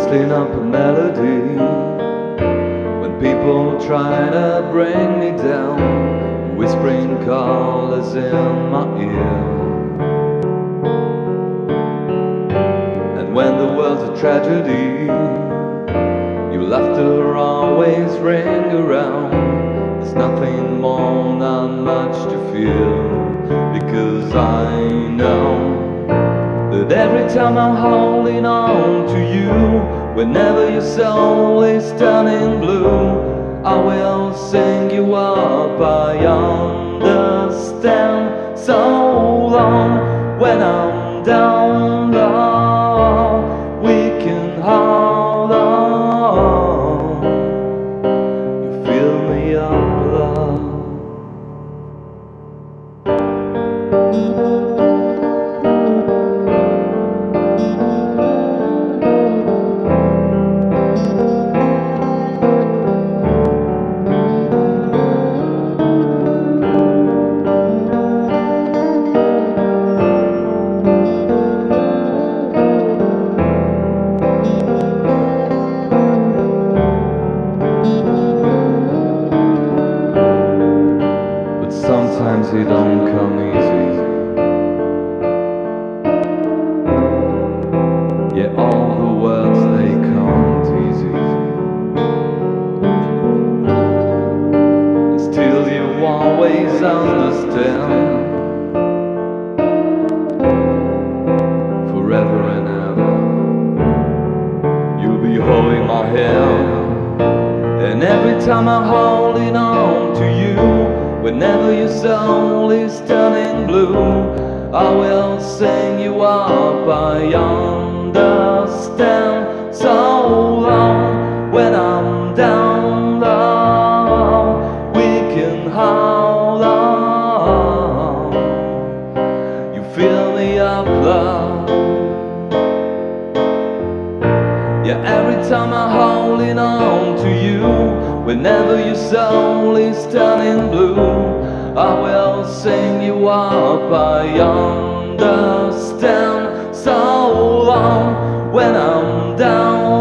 whistling up a melody when people try to bring me down, whispering colors in my ear. And when the world's a tragedy, your laughter always ring around. There's nothing more, not much to fear, because I know that every time I'm holding on to you, whenever your soul is turning blue, I will sing you up. I understand. So long when I'm down low, we can hold on. You fill me up, love. Sometimes it don't come easy. Yeah, all the words they can't easy. And still you always understand. Forever and ever, you'll be holding my hand. And every time I'm holding on to you, whenever your soul is turning blue, I will sing you up. I understand. So long when I'm down low, we can hold on. You fill me up, love. Yeah, every time I'm holding on to you, whenever your soul is turning blue, I will sing you up. I understand. So long when I'm down